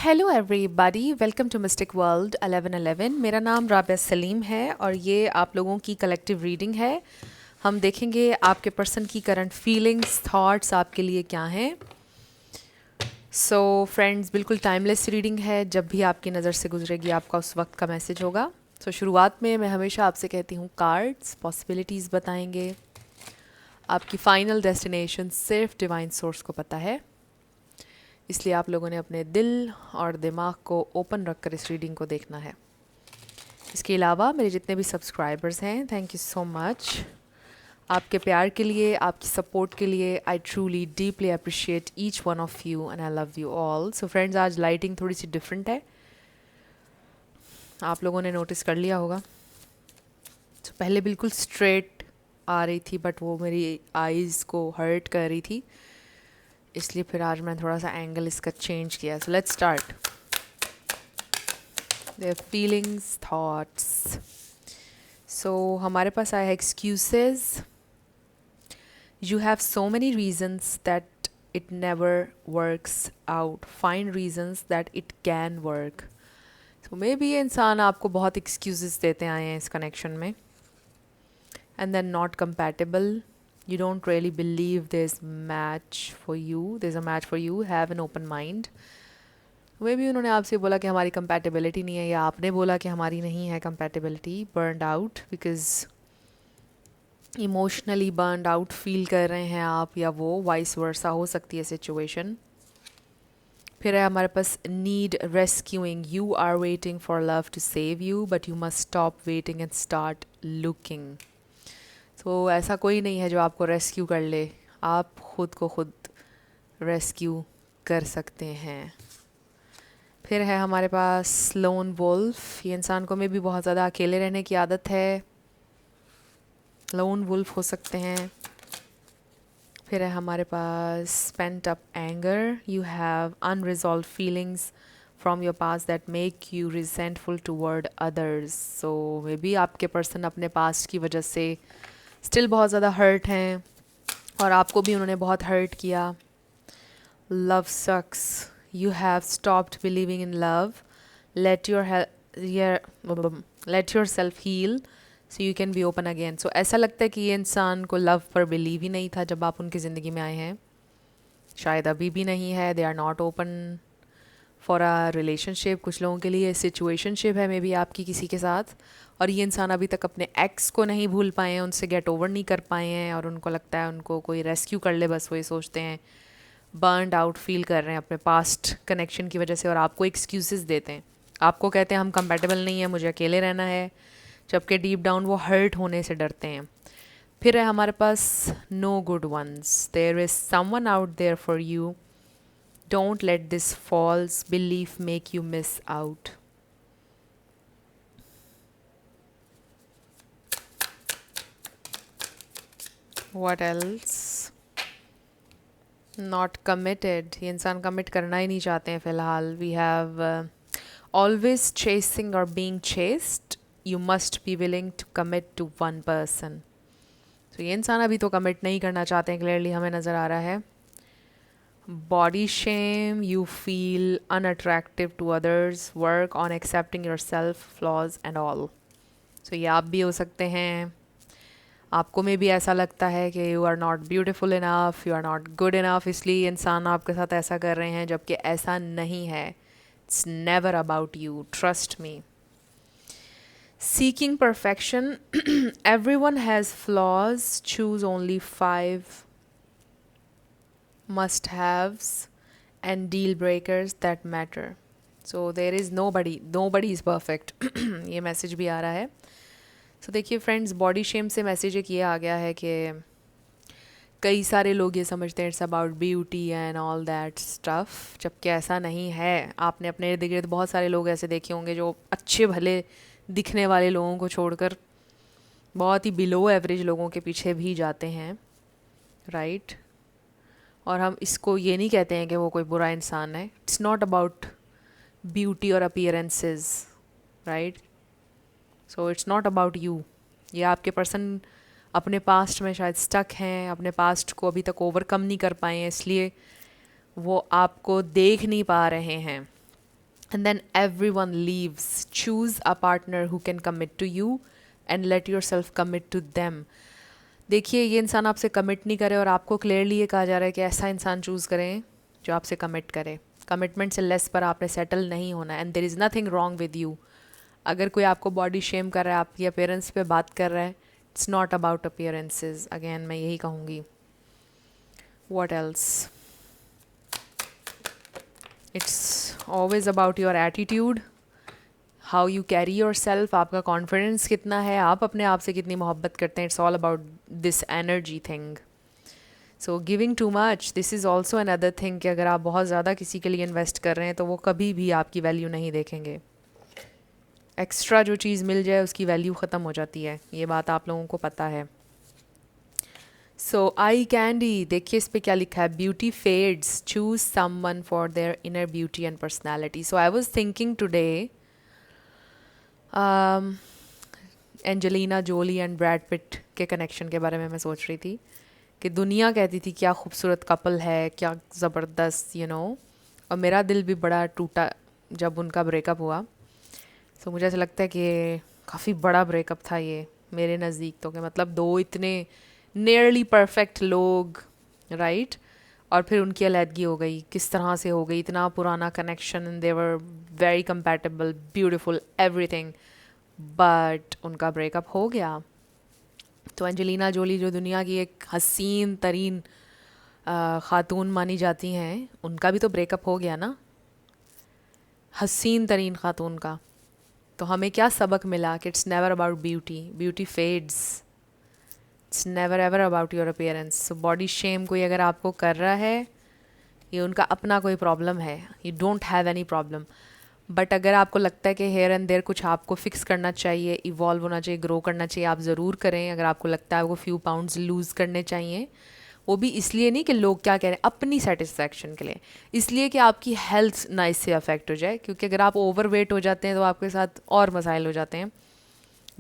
Hello everybody, welcome to mystic world 1111। मेरा नाम राबिया सलीम है और ये आप लोगों की कलेक्टिव रीडिंग है। हम देखेंगे आपके पर्सन की करंट फीलिंग्स, थॉट्स आपके लिए क्या हैं। सो फ्रेंड्स, बिल्कुल टाइमलेस रीडिंग है। जब भी आपकी नज़र से गुजरेगी आपका उस वक्त का मैसेज होगा। शुरुआत में मैं हमेशा आपसे कहती हूँ, कार्ड्स पॉसिबिलिटीज़ बताएंगे। आपकी फ़ाइनल डेस्टिनेशन सिर्फ डिवाइन सोर्स को पता है, इसलिए आप लोगों ने अपने दिल और दिमाग को ओपन रखकर इस रीडिंग को देखना है। इसके अलावा मेरे जितने भी सब्सक्राइबर्स हैं, थैंक यू सो मच आपके प्यार के लिए, आपकी सपोर्ट के लिए। I truly deeply appreciate each one of you and I love you all. So friends, आज लाइटिंग थोड़ी सी डिफरेंट है, आप लोगों ने नोटिस कर लिया होगा। पहले बिल्कुल स्ट्रेट आ रही थी, बट वो मेरी आईज़ को हर्ट कर रही थी, इसलिए फिर आज मैं थोड़ा सा एंगल इसका चेंज किया। So let's start. There feelings, thoughts. So हमारे पास आया है excuses. You have so many reasons that it never works out, find reasons that it can work. So maybe ये इंसान आपको बहुत एक्सक्यूजेस देते आए हैं इस कनेक्शन में, and then not compatible. You don't really believe there's match for you, there's a match for you, have an open mind. वे भी उन्होंने आपसे बोला कि हमारी कंपैटिबिलिटी नहीं है, या आपने बोला कि हमारी नहीं है compatibility. Burned out, because emotionally burned out feel कर रहे हैं आप, या वो वाइस वर्सा हो सकती है सिचुएशन. फिर है हमारे पास need rescuing. You are waiting for love to save you, but you must stop waiting and start looking. तो ऐसा कोई नहीं है जो आपको रेस्क्यू कर ले, आप खुद को खुद रेस्क्यू कर सकते हैं. फिर है हमारे पास लोन वुल्फ. ये इंसान को में भी बहुत ज़्यादा अकेले रहने की आदत है, लोन वुल्फ हो सकते हैं. फिर है हमारे पास spent up anger. You have unresolved feelings from your past that make you resentful toward others. So maybe आपके पर्सन अपने पास्ट की वजह से स्टिल बहुत ज़्यादा हर्ट हैं, और आपको भी उन्होंने बहुत हर्ट किया. Love sucks. You have stopped believing in love. Let yourself heal so you can be open again. So ऐसा लगता है कि ये इंसान को लव पर बिलीव ही नहीं था जब आप उनकी ज़िंदगी में आए हैं, शायद अभी भी नहीं है. They are not open for a relationship. कुछ लोगों के लिए सिचुएशनशिप है मे बी आपकी किसी के साथ, और ये इंसान अभी तक अपने एक्स को नहीं भूल पाए हैं, उनसे गेट ओवर नहीं कर पाए हैं, और उनको लगता है उनको कोई रेस्क्यू कर ले, बस वो ये सोचते हैं. बर्नड आउट फील कर रहे हैं अपने पास्ट कनेक्शन की वजह से, और आपको एक्सक्यूजेस देते हैं. आपको कहते हैं हम कंपैटिबल नहीं है, मुझे अकेले रहना है, जबकि डीप डाउन वो हर्ट होने से डरते हैं. फिर है हमारे पास no good ones. There is someone out there for you. Don't let this false belief make you miss out. What else? Not committed. ये इंसान कमिट करना ही नहीं चाहते हैं फ़िलहाल. We have always chasing or being chased. You must be willing to commit to one person. तो ये इंसान अभी तो कमिट नहीं करना चाहते हैं, क्लियरली हमें नज़र आ रहा है. Body shame. You feel unattractive to others. Work on accepting yourself, flaws and all. So ये आप भी हो सकते हैं. आपको में भी ऐसा लगता है कि you are not beautiful enough, you are not good enough, इसलिए इंसान आपके साथ ऐसा कर रहे हैं, जबकि ऐसा नहीं है. It's never about you, trust me. Seeking perfection. Everyone has flaws. Choose only 5 must-haves and deal breakers that matter. So there is nobody is perfect. ये मैसेज भी आ रहा है. So देखिए फ्रेंड्स, बॉडी शेम से मैसेज एक ये आ गया है कि कई सारे लोग ये समझते हैं it's about beauty and all that stuff, जबकि ऐसा नहीं है. आपने अपने इर्द गिर्द बहुत सारे लोग ऐसे देखे होंगे जो अच्छे भले दिखने वाले लोगों को छोड़कर बहुत ही बिलो एवरेज लोगों के पीछे भी जाते हैं, राइट? और हम इसको ये नहीं कहते हैं कि वो कोई बुरा इंसान है. इट्स नॉट अबाउट ब्यूटी और appearances, right? So it's not about you. ये आपके पर्सन अपने पास्ट में शायद स्टक हैं, अपने पास्ट को अभी तक ओवरकम नहीं कर पाए हैं, इसलिए वो आपको देख नहीं पा रहे हैं. and then everyone leaves. Choose a partner who can commit to you and let yourself commit to them. देखिए ये इंसान आपसे कमिट नहीं करे और आपको क्लियरली ये कहा जा रहा है कि ऐसा इंसान चूज़ करें जो आपसे कमिट करे. कमिटमेंट से लेस पर आपने सेटल नहीं होना. And there is nothing wrong with you. अगर कोई आपको बॉडी शेम कर रहा है, आपकी अपीयरेंस पे बात कर रहा है, it's not about appearances. Again मैं यही कहूँगी. What else? It's always about your attitude, how you carry your self. आपका कॉन्फिडेंस कितना है, आप अपने आप से कितनी मोहब्बत करते हैं. It's all about this energy thing. So giving too much, this is also another thing कि अगर आप बहुत ज़्यादा किसी के लिए इन्वेस्ट कर रहे हैं तो वो कभी भी आपकी वैल्यू नहीं देखेंगे. एक्स्ट्रा जो चीज़ मिल जाए उसकी वैल्यू ख़त्म हो जाती है. ये बात आप लोगों को पता है. सो आई कैंडी, देखिए इस पे क्या लिखा है. Beauty fades, choose someone for their inner beauty and personality. So I was thinking today, Angelina Jolie and Brad Pitt के कनेक्शन के बारे में मैं सोच रही थी कि दुनिया कहती थी क्या खूबसूरत कपल है, क्या ज़बरदस्त, यू नो. और मेरा दिल भी बड़ा टूटा जब उनका ब्रेकअप हुआ. सो मुझे ऐसा लगता है कि काफ़ी बड़ा ब्रेकअप था ये मेरे नज़दीक. तो कि मतलब दो इतने नियरली परफेक्ट लोग, राइट, और फिर उनकी अलहदगी हो गई. किस तरह से हो गई? इतना पुराना connection, they were very compatible, beautiful, everything, but उनका ब्रेकअप हो गया. तो एंजेलिना जोली जो दुनिया की एक हसीन तरीन ख़ातून मानी जाती हैं, उनका भी तो ब्रेकअप हो गया ना, हसीन तरीन ख़ातून का. तो हमें क्या सबक मिला कि it's never about beauty. Beauty fades. It's never ever about your appearance. So body shame कोई अगर आपको कर रहा है, ये उनका अपना कोई प्रॉब्लम है. You don't have any problem. But अगर आपको लगता है कि हेयर एंड देयर कुछ आपको फिक्स करना चाहिए, इवॉल्व होना चाहिए, ग्रो करना चाहिए, आप ज़रूर करें. अगर आपको लगता है आपको फ्यू पाउंड्स लूज़ करने चाहिए, वो भी इसलिए नहीं कि लोग क्या कह रहे हैं, अपनी सेटिस्फैक्शन के लिए, इसलिए कि आपकी हेल्थ ना इससे अफेक्ट हो जाए. क्योंकि अगर आप ओवर वेट हो जाते हैं तो आपके साथ और मसाइल हो जाते हैं,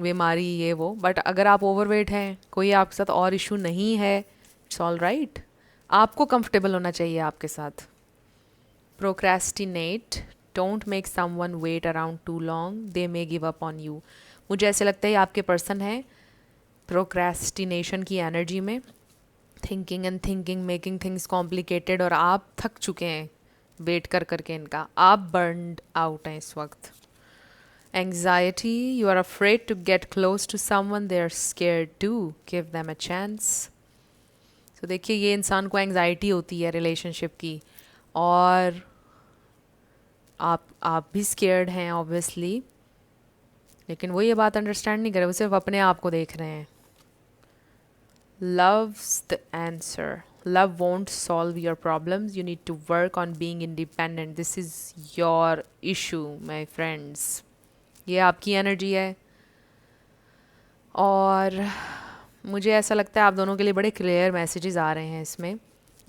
बीमारी ये वो. बट अगर आप ओवर वेट हैं, कोई आपके साथ और इशू नहीं है, इट्स ऑल राइट. आपको कंफर्टेबल होना चाहिए आपके साथ. Procrastinate, don't make someone wait around too long, they may give up on you. मुझे ऐसे लगता है आपके पर्सन है प्रोक्रेस्टिनेशन की एनर्जी में, thinking and thinking, making things complicated, और आप थक चुके हैं वेट कर करके इनका. आप बर्नड आउट हैं इस वक्त. Anxiety, you are afraid to get close to someone, they are scared to give them a chance. तो देखिए ये इंसान को एंग्जाइटी होती है रिलेशनशिप की, और आप भी स्केयर्ड हैं ऑब्वियसली, लेकिन वो ये बात अंडरस्टैंड नहीं कर रहे, वो सिर्फ अपने आप को देख रहे हैं. Love's the answer. Love won't solve your problems. You need to work on being independent. This is your issue, my friends. ये आपकी एनर्जी है. और मुझे ऐसा लगता है आप दोनों के लिए बड़े क्लियर मैसेजेस आ रहे हैं इसमें.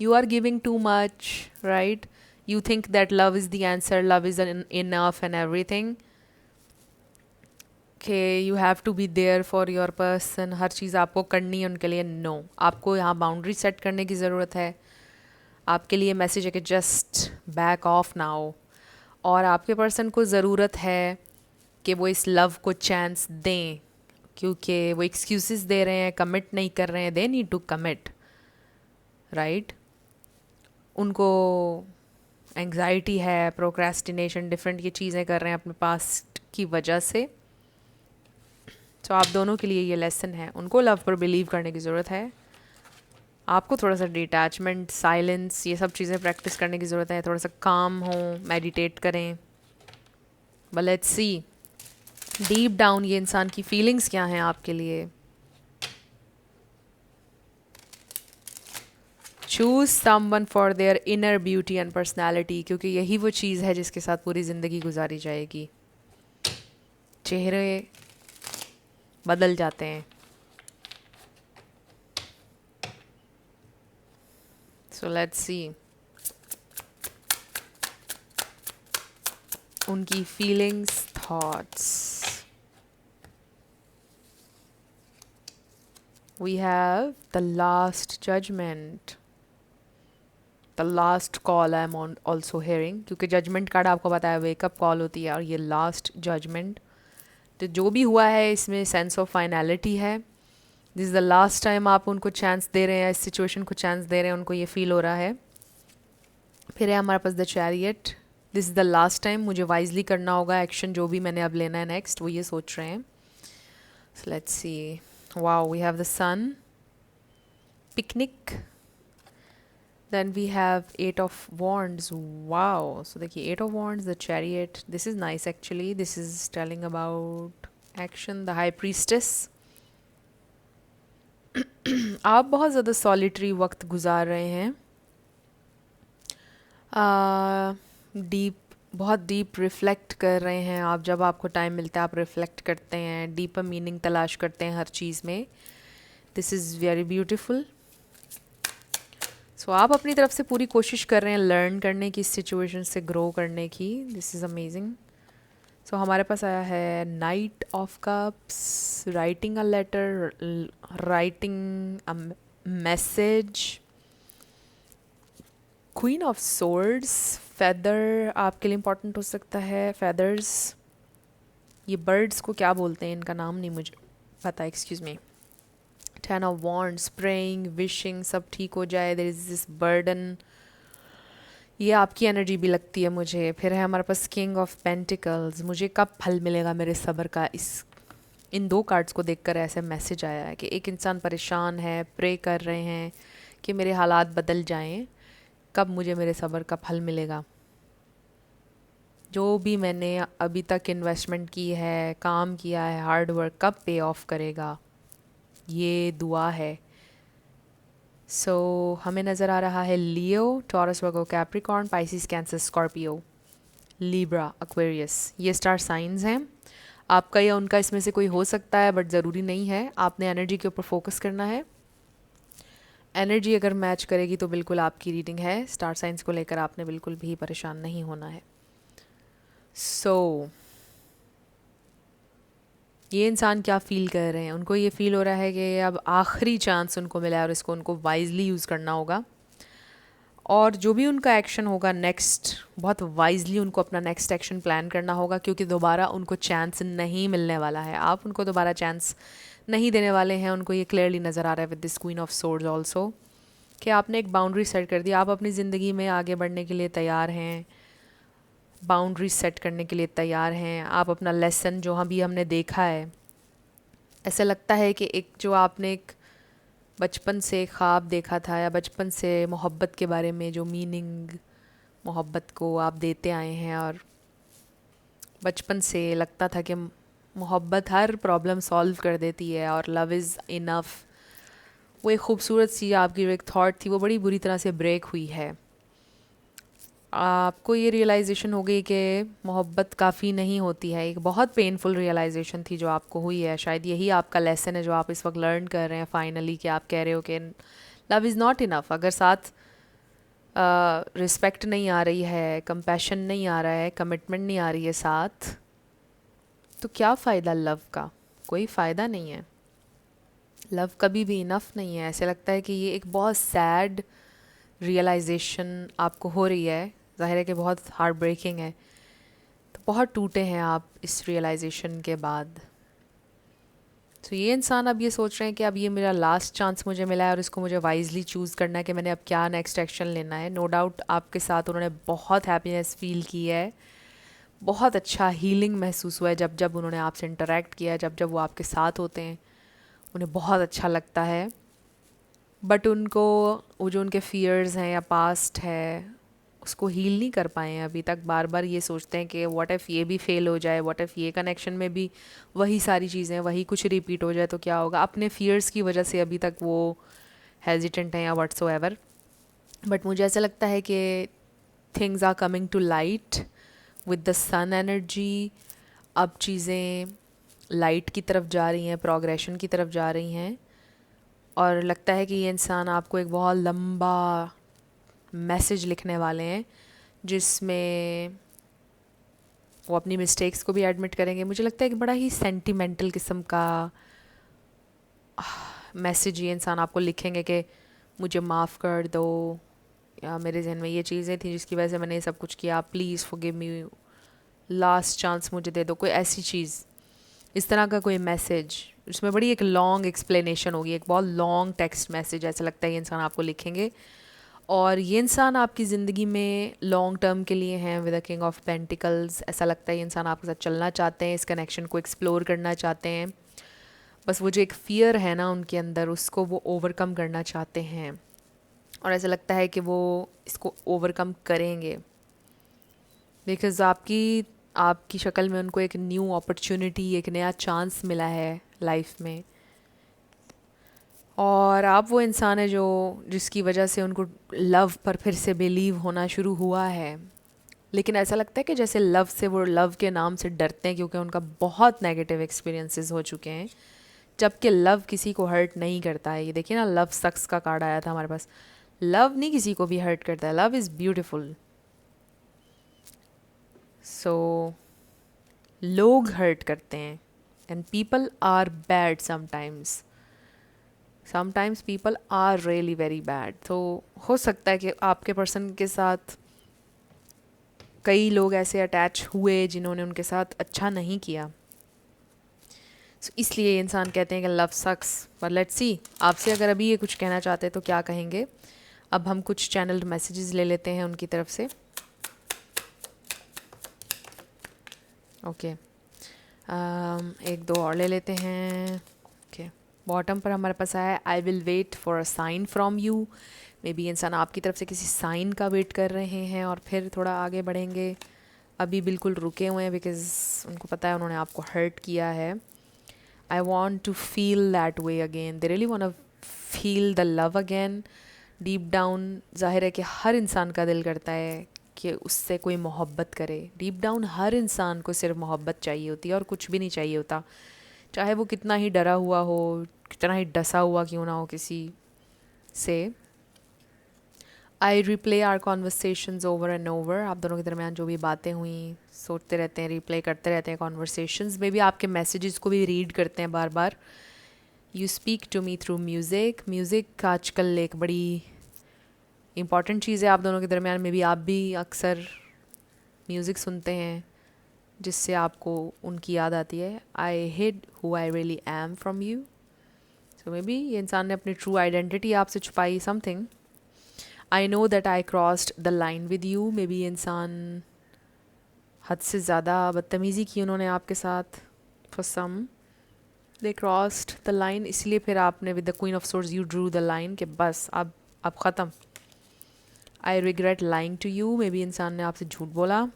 You are giving too much, right. You think that love is the answer, love is enough and everything, कि you have to be there for your person, हर चीज़ आपको करनी है उनके लिए. नो, आपको यहाँ बाउंड्री सेट करने की ज़रूरत है. आपके लिए मैसेज है कि जस्ट बैक ऑफ नाउ. और आपके पर्सन को ज़रूरत है कि वो इस लव को चांस दें, क्योंकि वो एक्सक्यूज़ेस दे रहे हैं, कमिट नहीं कर रहे हैं. They need to commit, right. उनको एंग्जाइटी है, प्रोक्रेस्टिनेशन, डिफरेंट ये चीज़ें कर रहे हैं अपने पास्ट की वजह से. तो आप दोनों के लिए ये लेसन है. उनको लव पर बिलीव करने की ज़रूरत है. आपको थोड़ा सा डिटैचमेंट, साइलेंस, ये सब चीज़ें प्रैक्टिस करने की ज़रूरत है. थोड़ा सा काम हो, मेडिटेट करें. But let's see deep down ये इंसान की फीलिंग्स क्या हैं आपके लिए. Choose someone for their inner beauty and personality, क्योंकि यही वो चीज़ है जिसके साथ पूरी ज़िंदगी गुजारी जाएगी. चेहरे बदल जाते हैं. सो लेट्स सी उनकी feelings, thoughts. We have the last judgment. The last call I am on also hearing, क्योंकि जजमेंट कार्ड आपको पता है वेकअप कॉल होती है और ये लास्ट जजमेंट। तो जो भी हुआ है इसमें सेंस ऑफ फाइनलिटी है। This is the last time आप उनको चांस दे रहे हैं, इस सिचुएशन को चांस दे रहे हैं, उनको ये फील हो रहा है। फिर है हमारे पास the chariot. This is the last time, मुझे वाइजली करना होगा एक्शन, जो भी मैंने अब लेना है नेक्स्ट, वो ये सोच रहे हैं। So let's see, wow, we have the sun, picnic, then we have eight of wands. Wow, so देखिए eight of wands, the chariot, this is nice actually. This is telling about action, the high priestess. आप बहुत ज़्यादा solitary वक्त गुजार रहे हैं, deep, बहुत deep reflect कर रहे हैं आप। जब आपको टाइम मिलता है आप रिफ्लेक्ट करते हैं, डीपर मीनिंग तलाश करते हैं हर चीज़ में। This is very beautiful. So आप अपनी तरफ से पूरी कोशिश कर रहे हैं लर्न करने की, इस सिचुएशन से ग्रो करने की। This is amazing. सो हमारे पास आया है knight of cups, writing a letter, writing a message, queen of swords, feather आपके लिए इम्पॉर्टेंट हो सकता है। फेदर्स, ये बर्ड्स को क्या बोलते हैं, इनका नाम नहीं मुझे पता, excuse me. Ten of wands, praying, wishing सब ठीक हो जाए। देयर इज़ दिस बर्डन, ये आपकी एनर्जी भी लगती है मुझे। फिर है हमारे पास किंग ऑफ पेंटिकल्स, मुझे कब फल मिलेगा मेरे सब्र का। इन दो कार्ड्स को देखकर ऐसे मैसेज आया है कि एक इंसान परेशान है, प्रे कर रहे हैं कि मेरे हालात बदल जाएं, कब मुझे मेरे सब्र का फल मिलेगा। जो भी मैंने अभी तक इन्वेस्टमेंट की है, काम किया है, हार्ड वर्क, कब पे ऑफ करेगा, ये दुआ है। सो हमें नज़र आ रहा है Leo, Taurus, Virgo, Capricorn, Pisces, Cancer, Scorpio, Libra, Aquarius, ये स्टार साइंस हैं। आपका या उनका इसमें से कोई हो सकता है, बट ज़रूरी नहीं है। आपने एनर्जी के ऊपर फोकस करना है। एनर्जी अगर मैच करेगी तो बिल्कुल आपकी रीडिंग है। स्टार साइंस को लेकर आपने बिल्कुल भी परेशान नहीं होना है। सो ये इंसान क्या फ़ील कर रहे हैं, उनको ये फ़ील हो रहा है कि अब आखिरी चांस उनको मिला है और इसको उनको वाइजली यूज़ करना होगा। और जो भी उनका एक्शन होगा नेक्स्ट, बहुत वाइजली उनको अपना नेक्स्ट एक्शन प्लान करना होगा, क्योंकि दोबारा उनको चांस नहीं मिलने वाला है। आप उनको दोबारा चांस नहीं देने वाले हैं। उनको ये क्लियरली नज़र आ रहा है with this queen of swords also, कि आपने एक बाउंड्री सेट कर दी। आप अपनी ज़िंदगी में आगे बढ़ने के लिए तैयार हैं, बाउंड्री सेट करने के लिए तैयार हैं। आप अपना लेसन जो भी हमने देखा है, ऐसा लगता है कि एक जो आपने एक बचपन से ख्वाब देखा था, या बचपन से मोहब्बत के बारे में जो मीनिंग मोहब्बत को आप देते आए हैं, और बचपन से लगता था कि मोहब्बत हर प्रॉब्लम सॉल्व कर देती है और लव इज़ इनफ, वो एक खूबसूरत सी आपकी जो एक थॉट थी वो बड़ी बुरी तरह से ब्रेक हुई है। आपको ये रियलाइजेशन हो गई कि मोहब्बत काफ़ी नहीं होती है। एक बहुत पेनफुल रियलाइजेशन थी जो आपको हुई है। शायद यही आपका लेसन है जो आप इस वक्त लर्न कर रहे हैं फाइनली, कि आप कह रहे हो कि लव इज़ नॉट इनफ। अगर साथ रिस्पेक्ट नहीं आ रही है, कंपैशन नहीं आ रहा है, कमिटमेंट नहीं आ रही है साथ, तो क्या फ़ायदा लव का? कोई फ़ायदा नहीं है। लव कभी भी इनफ नहीं है। ऐसे लगता है कि ये एक बहुत सैड रियलाइजेशन आपको हो रही है। ज़ाहिर है कि बहुत हार्ट ब्रेकिंग है। तो बहुत टूटे हैं आप इस रियलाइजेशन के बाद। तो ये इंसान अब ये सोच रहे हैं कि अब ये मेरा लास्ट चांस मुझे मिला है और इसको मुझे वाइजली चूज़ करना है कि मैंने अब क्या नेक्स्ट एक्शन लेना है। नो डाउट आपके साथ उन्होंने बहुत हैप्पीनेस फील की है, बहुत अच्छा हीलिंग महसूस हुआ है जब जब उन्होंने आपसे इंटरेक्ट किया है, जब जब वो आपके साथ होते हैं उन्हें बहुत अच्छा लगता है। बट उनको वो जो उनके फियर्स हैं या पास्ट है उसको हील नहीं कर पाए हैं अभी तक। बार बार ये सोचते हैं कि व्हाट इफ़ ये भी फेल हो जाए, व्हाट इफ़ ये कनेक्शन में भी वही सारी चीज़ें, वही कुछ रिपीट हो जाए तो क्या होगा। अपने फियर्स की वजह से अभी तक वो हेजिटेंट हैं या व्हाट्सोएवर। बट मुझे ऐसा लगता है कि things are coming to light with the sun energy. अब चीज़ें लाइट की तरफ जा रही हैं, प्रोग्रेशन की तरफ जा रही हैं। और लगता है कि ये इंसान आपको एक बहुत लंबा मैसेज लिखने वाले हैं जिसमें वो अपनी मिस्टेक्स को भी एडमिट करेंगे। मुझे लगता है कि बड़ा ही सेंटिमेंटल किस्म का मैसेज ये इंसान आपको लिखेंगे कि मुझे माफ़ कर दो, या मेरे जहन में ये चीज़ें थी जिसकी वजह से मैंने ये सब कुछ किया, please forgive me, last chance मुझे दे दो, कोई ऐसी चीज़, इस तरह का कोई मैसेज। उसमें बड़ी एक लॉन्ग एक्सप्लेनेशन होगी, एक बहुत लॉन्ग टेक्स्ट मैसेज, ऐसा लगता है ये इंसान आपको लिखेंगे। और ये इंसान आपकी ज़िंदगी में लॉन्ग टर्म के लिए हैं with the king of pentacles. ऐसा लगता है ये इंसान आपके साथ चलना चाहते हैं, इस कनेक्शन को एक्सप्लोर करना चाहते हैं। बस वो जो एक फ़ियर है ना उनके अंदर, उसको वो ओवरकम करना चाहते हैं, और ऐसा लगता है कि वो इसको ओवरकम करेंगे, बिकॉज़ आपकी आपकी शक्ल में उनको एक न्यू अपॉर्चुनिटी, एक नया चांस मिला है लाइफ में। और आप वो इंसान है जो जिसकी वजह से उनको लव पर फिर से बिलीव होना शुरू हुआ है। लेकिन ऐसा लगता है कि जैसे लव से, वो लव के नाम से डरते हैं क्योंकि उनका बहुत नेगेटिव एक्सपीरियंसेस हो चुके हैं, जबकि लव किसी को हर्ट नहीं करता है। ये देखिए ना, लव सक्स का कार्ड आया था हमारे पास। लव नहीं किसी को भी हर्ट करता है, लव इज़ ब्यूटिफुल। सो लोग हर्ट करते हैं, and people are bad sometimes, sometimes people are really very bad. तो हो सकता है कि आपके पर्सन के साथ कई लोग ऐसे अटैच हुए जिन्होंने उनके साथ अच्छा नहीं किया। So, इसलिए ये इंसान कहते हैं कि लव सक्स। पर लेट्स सी, आपसे अगर अभी ये कुछ कहना चाहते हैं तो क्या कहेंगे। अब हम कुछ चैनल्ड मैसेजेस ले लेते हैं उनकी तरफ से। ओके, एक दो और ले लेते हैं। ओके, बॉटम पर हमारे पास आया है, I will wait for a sign from you. Maybe इंसान आपकी तरफ से किसी साइन का वेट कर रहे हैं और फिर थोड़ा आगे बढ़ेंगे। अभी बिल्कुल रुके हुए हैं बिकॉज उनको पता है उन्होंने आपको हर्ट किया है। I want to feel that way again, they really want feel the love again. Deep down जाहिर है कि हर इंसान का दिल करता है कि उससे कोई मोहब्बत करे। डीप डाउन हर इंसान को सिर्फ मोहब्बत चाहिए होती है और कुछ भी नहीं चाहिए होता, चाहे वो कितना ही डरा हुआ हो, कितना ही डसा हुआ क्यों ना हो किसी से। I replay our conversations over and over. आप दोनों के दरमियान जो भी बातें हुई सोचते रहते हैं, रिप्ले करते रहते हैं कॉन्वर्सेशंस में भी, आपके मैसेजेस को भी रीड करते हैं बार बार। You speak to me through music. Music आजकल एक बड़ी इम्पॉर्टेंट चीज़ है आप दोनों के दरमियान में भी। आप भी अक्सर म्यूज़िक सुनते हैं जिससे आपको उनकी याद आती है। I hid who I really am from you. So maybe ये इंसान ने अपनी ट्रू आइडेंटिटी आपसे छुपाई, something. I know that I crossed the line with you. Maybe इंसान हद से ज़्यादा बदतमीज़ी की उन्होंने आपके साथ। For some they crossed the line, इसलिए फिर आपने with the queen of swords you drew the line कि बस अब ख़त्म। I regret lying to you. Maybe इंसान ने आपसे झूठ बोला।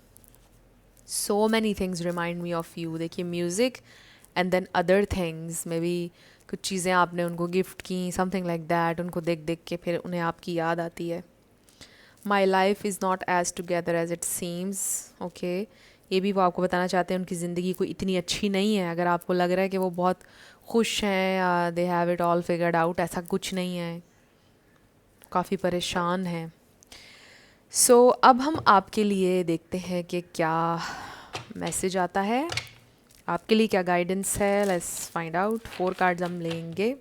So many things remind me of you. देखिए music and then other things, maybe कुछ चीज़ें आपने उनको गिफ्ट की, समथिंग लाइक दैट। उनको देख देख के फिर उन्हें आपकी याद आती है। My life is not as together as it seems. Okay, ये भी वो आपको बताना चाहते हैं उनकी ज़िंदगी कोई इतनी अच्छी नहीं है। अगर आपको लग रहा है कि वो बहुत खुश हैं या they have it all figured out, ऐसा कुछ नहीं है, काफ़ी परेशान हैं। सो अब हम आपके लिए देखते हैं कि क्या मैसेज आता है, आपके लिए क्या गाइडेंस है। Let's find out. 4 कार्ड्स हम लेंगे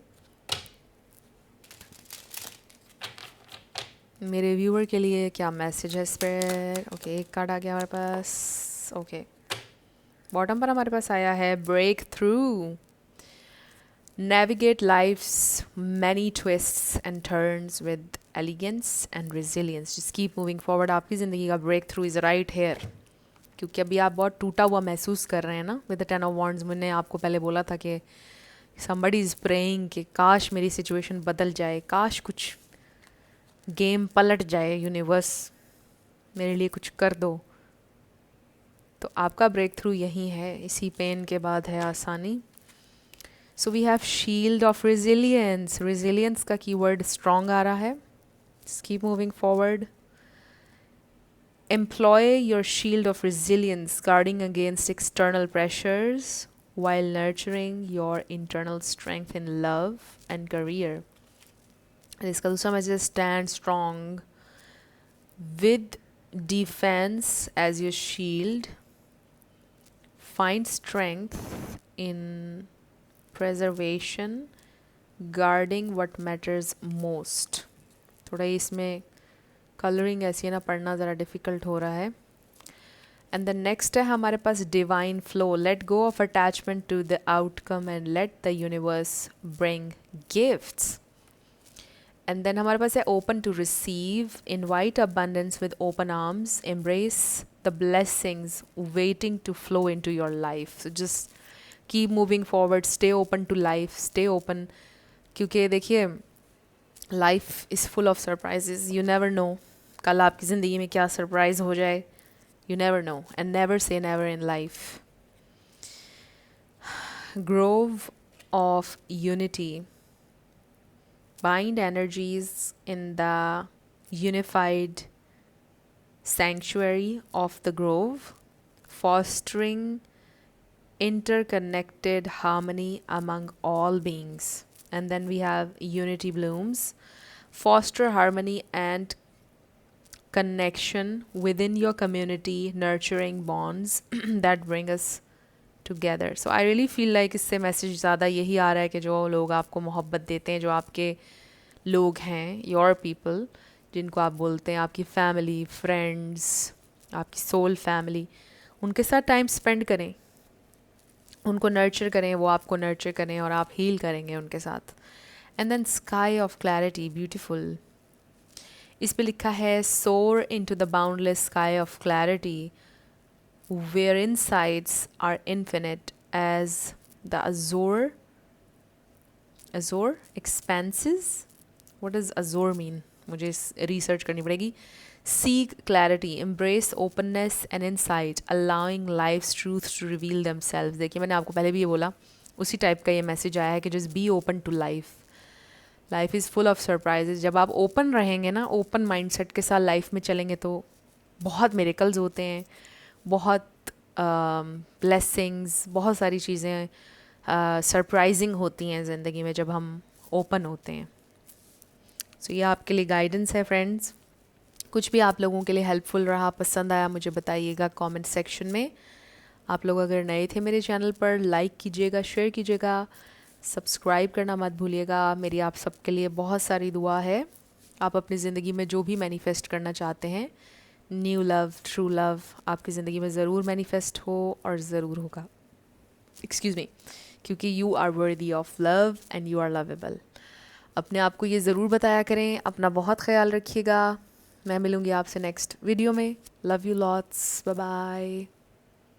मेरे व्यूअर के लिए, क्या मैसेज है इस पर। ओके, एक कार्ड आ गया हमारे पास। ओके, बॉटम पर हमारे पास आया है breakthrough. Navigate life's many twists and turns with elegance and resilience. Just keep moving forward. आपकी ज़िंदगी का breakthrough is right here, क्योंकि अभी आप बहुत टूटा हुआ महसूस कर रहे हैं ना विद द 10 ऑफ वॉन्ड्स। मैंने आपको पहले बोला था कि समबडी इज़ प्रेइंग कि काश मेरी सिचुएशन बदल जाए, काश कुछ गेम पलट जाए, यूनिवर्स मेरे लिए कुछ कर दो। तो आपका ब्रेक थ्रू यही है, इसी पेन के बाद है आसानी। So we have shield of resilience. Resilience का कीवर्ड स्ट्रॉन्ग आ रहा है। Keep moving forward. Employ your shield of resilience, guarding against external pressures while nurturing your internal strength in love and career. And इसका दूसरा message, stand strong with defense as your shield. Find strength in preservation, guarding what matters most. थोड़ा इसमें colouring ऐसी है ना, पढ़ना ज़रा difficult हो रहा है. एंड द नेक्स्ट है हमारे पास divine flow. Let go of attachment to the outcome and let the universe bring gifts. And then हमारे पास है open to receive. Invite abundance with open arms. Embrace the blessings waiting to flow into your life. So just keep moving forward. Stay open to life. Stay open. क्योंकि देखिए life is full of surprises. You never know कल आपकी ज़िंदगी में क्या surprise हो जाए. You never know, and never say never in life. Grove of Unity. Bind energies in the unified sanctuary of the grove, fostering interconnected harmony among all beings. And then we have Unity Blooms. Foster harmony and connection within your community, nurturing bonds that bring us together. So I really feel like इससे message ज़्यादा यही आ रहा है कि जो लोग आपको मोहब्बत देते हैं, जो आपके लोग हैं, योर पीपल, जिनको आप बोलते हैं आपकी फैमिली, फ्रेंड्स, आपकी सोल फैमिली, उनके साथ टाइम स्पेंड करें, उनको नर्चर करें, वो आपको नर्चर करें और आप हील करेंगे उनके साथ. And then sky of clarity, beautiful. इस पे लिखा है soar into the boundless sky of clarity where insights are infinite as the azure expanses. What does azure mean? मुझे रिसर्च करनी पड़ेगी. Seek clarity, embrace openness and insight, allowing life's truth to reveal themselves. देखिए मैंने आपको पहले भी ये बोला, उसी टाइप का ये मैसेज आया है कि just be open to life. Life is full of surprises. जब आप ओपन रहेंगे ना, ओपन माइंडसेट के साथ लाइफ में चलेंगे तो बहुत मिरेकल्स होते हैं, बहुत ब्लेसिंग्स, बहुत सारी चीज़ें सरप्राइजिंग होती हैं ज़िंदगी में जब हम ओपन होते हैं. सो ये आपके लिए गाइडेंस है फ्रेंड्स. कुछ भी आप लोगों के लिए हेल्पफुल रहा, पसंद आया, मुझे बताइएगा कमेंट सेक्शन में. आप लोग अगर नए थे मेरे चैनल पर, लाइक कीजिएगा, शेयर कीजिएगा, सब्सक्राइब करना मत भूलिएगा. मेरी आप सबके लिए बहुत सारी दुआ है. आप अपनी ज़िंदगी में जो भी मैनिफेस्ट करना चाहते हैं, न्यू लव, ट्रू लव, आपकी ज़िंदगी में ज़रूर मैनिफेस्ट हो और ज़रूर होगा. Excuse me. क्योंकि you are worthy of love and you are lovable. अपने आप को ये ज़रूर बताया करें. अपना बहुत ख्याल रखिएगा. मैं मिलूँगी आपसे नेक्स्ट वीडियो में. Love you lots. Bye bye.